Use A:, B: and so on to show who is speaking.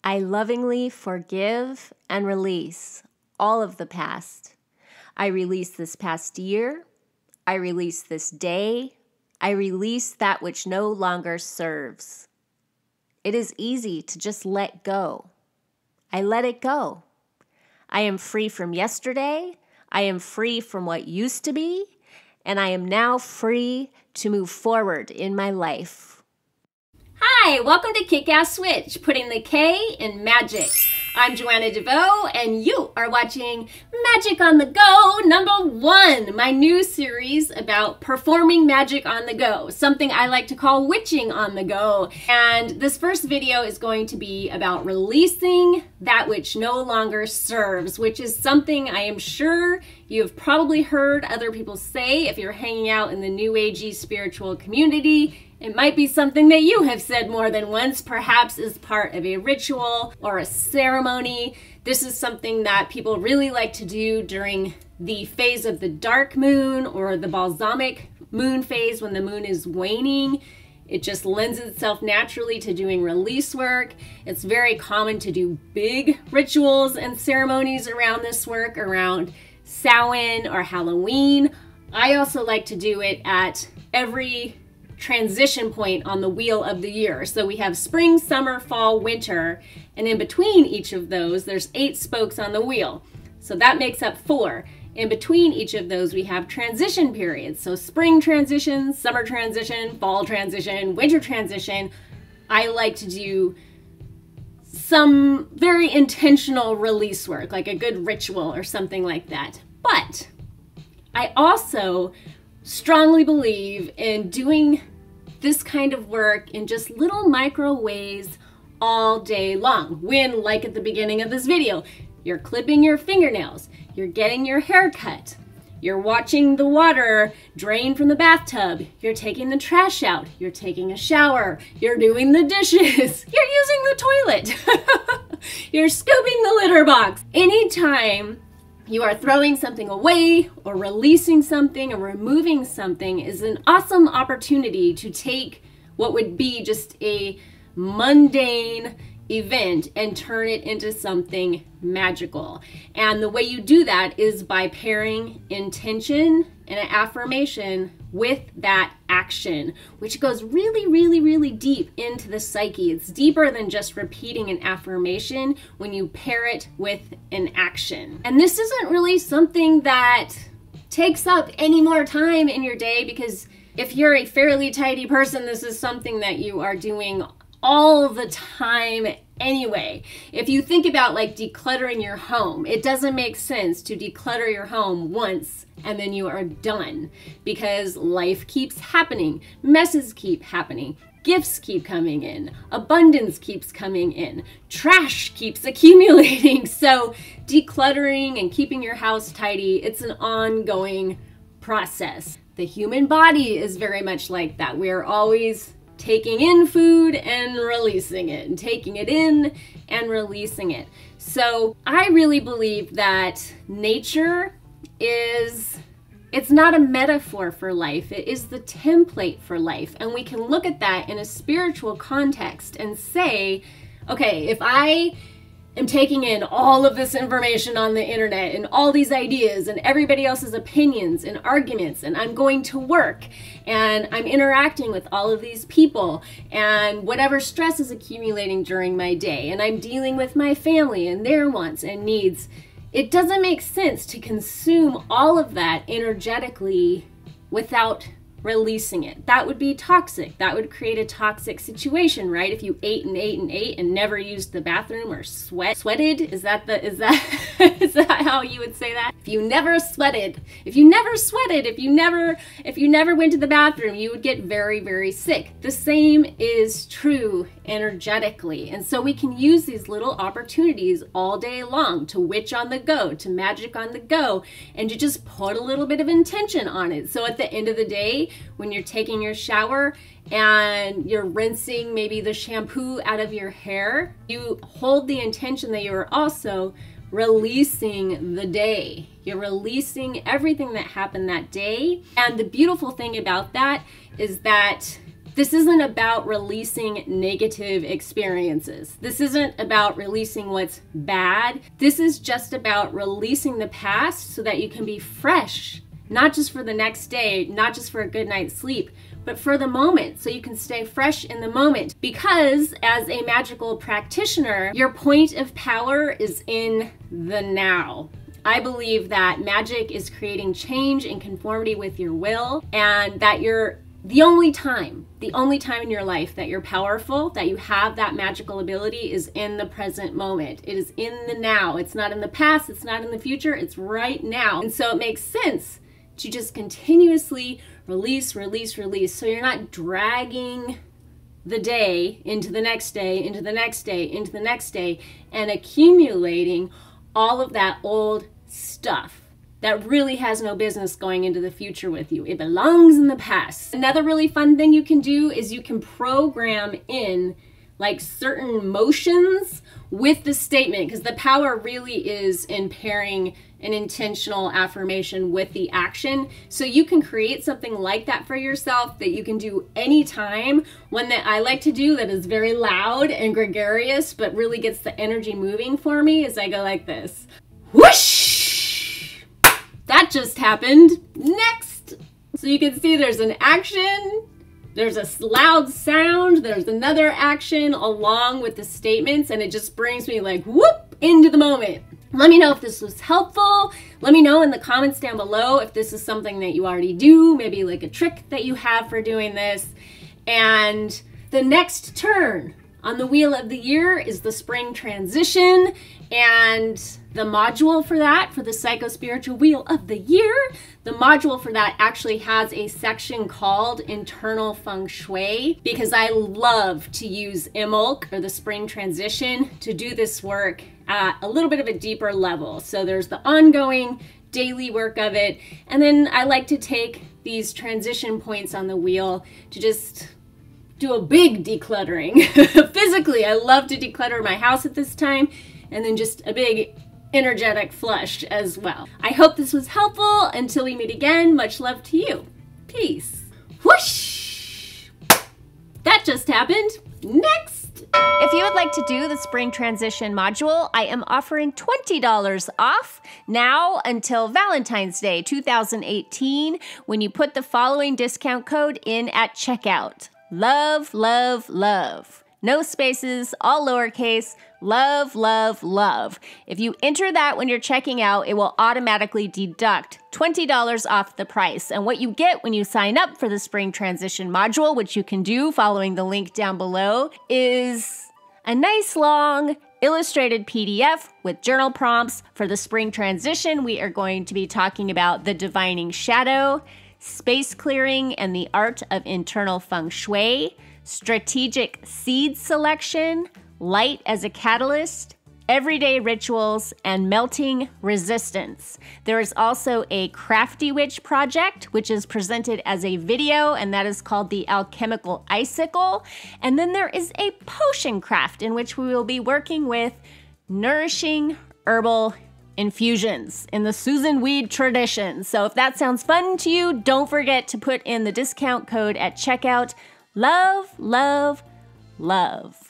A: I lovingly forgive and release all of the past. I release this past year. I release this day. I release that which no longer serves. It is easy to just let go. I let it go. I am free from yesterday. I am free from what used to be. And I am now free to move forward in my life.
B: Hi, welcome to Kick-Ass Switch, putting the K in Magic. I'm Joanna DeVoe, and you are watching Magic on the Go #1, my new series about performing magic on the go, something I like to call witching on the go. And this first video is going to be about releasing that which no longer serves, which is something I am sure you have probably heard other people say if you're hanging out in the New Agey spiritual community. It might be something that you have said more than once, perhaps as part of a ritual or a ceremony. This is something that people really like to do during the phase of the dark moon or the balsamic moon phase when the moon is waning. It just lends itself naturally to doing release work. It's very common to do big rituals and ceremonies around this work, around Samhain or Halloween. I also like to do it at every transition point on the wheel of the year. So we have spring, summer, fall, winter, and in between each of those, there's 8 spokes on the wheel. So that makes up 4. In between each of those, we have transition periods. So spring transition, summer transition, fall transition, winter transition. I like to do some very intentional release work, like a good ritual or something like that. But I also strongly believe in doing this kind of work in just little micro ways all day long. When, like at the beginning of this video, you're clipping your fingernails, you're getting your hair cut, you're watching the water drain from the bathtub, you're taking the trash out, you're taking a shower, you're doing the dishes, you're using the toilet, you're scooping the litter box. Anytime you are throwing something away or releasing something or removing something is an awesome opportunity to take what would be just a mundane event and turn it into something magical. And the way you do that is by pairing intention and an affirmation with that action, which goes really, really, really deep into the psyche. It's deeper than just repeating an affirmation when you pair it with an action. And this isn't really something that takes up any more time in your day, because if you're a fairly tidy person, this is something that you are doing all the time anyway. If you think about like decluttering your home, it doesn't make sense to declutter your home once and then you are done, because life keeps happening, messes keep happening, gifts keep coming in, abundance keeps coming in, trash keeps accumulating. So decluttering and keeping your house tidy, it's an ongoing process. The human body is very much like that. We're always taking in food and releasing it, and taking it in and releasing it. So I really believe that nature it's not a metaphor for life, it is the template for life. And we can look at that in a spiritual context and say, okay, if I am taking in all of this information on the internet and all these ideas and everybody else's opinions and arguments, and I'm going to work and I'm interacting with all of these people and whatever stress is accumulating during my day, and I'm dealing with my family and their wants and needs, it doesn't make sense to consume all of that energetically without releasing it. That would be toxic. That would create a toxic situation, right? If you ate and ate and ate and never used the bathroom or sweated, is that how you would say that? If you never sweated, if you never went to the bathroom, you would get very, very sick. The same is true energetically. And so we can use these little opportunities all day long to witch on the go, to magic on the go, and to just put a little bit of intention on it. So at the end of the day, when you're taking your shower and you're rinsing maybe the shampoo out of your hair, you hold the intention that you are also releasing the day. You're releasing everything that happened that day. And the beautiful thing about that is that This isn't about releasing negative experiences. This isn't about releasing what's bad. This is just about releasing the past so that you can be fresh, not just for the next day, not just for a good night's sleep, but for the moment, so you can stay fresh in the moment. Because as a magical practitioner, your point of power is in the now. I believe that magic is creating change in conformity with your will, and that you're the only time in your life that you're powerful, that you have that magical ability, is in the present moment. It is in the now. It's not in the past, it's not in the future, it's right now. And so it makes sense to just continuously release, release, release. So you're not dragging the day into the next day, into the next day, into the next day, and accumulating all of that old stuff that really has no business going into the future with you. It belongs in the past. Another really fun thing you can do is you can program in like certain motions with the statement, because the power really is in pairing an intentional affirmation with the action. So you can create something like that for yourself that you can do anytime. One that I like to do that is very loud and gregarious, but really gets the energy moving for me, is I go like this. Whoosh! That just happened. Next! So you can see there's an action, there's a loud sound, there's another action along with the statements, and it just brings me like whoop into the moment. Let me know if this was helpful. Let me know in the comments down below if this is something that you already do, maybe like a trick that you have for doing this. And the next turn on the wheel of the year is the spring transition, and the module for that, for the psycho-spiritual wheel of the year, the module for that actually has a section called Internal Feng Shui, because I love to use Imulk, or the spring transition, to do this work at a little bit of a deeper level. So there's the ongoing daily work of it, and then I like to take these transition points on the wheel to just do a big decluttering. Physically, I love to declutter my house at this time, and then just a big energetic flush as well. I hope this was helpful. Until we meet again, much love to you. Peace. Whoosh! That just happened. Next!
A: If you would like to do the spring transition module, I am offering $20 off now until Valentine's Day 2018 when you put the following discount code in at checkout. Love, love, love. No spaces, all lowercase. Love, love, love. If you enter that when you're checking out, it will automatically deduct $20 off the price. And what you get when you sign up for the spring transition module, which you can do following the link down below, is a nice long illustrated PDF with journal prompts. For the spring transition, we are going to be talking about the divining shadow, space clearing and the art of internal feng shui, strategic seed selection, light as a catalyst, everyday rituals, and melting resistance. There is also a Crafty Witch project, which is presented as a video, and that is called the Alchemical Icicle. And then there is a potion craft in which we will be working with nourishing herbal infusions in the Susan Weed tradition. So if that sounds fun to you, don't forget to put in the discount code at checkout. Love, love, love.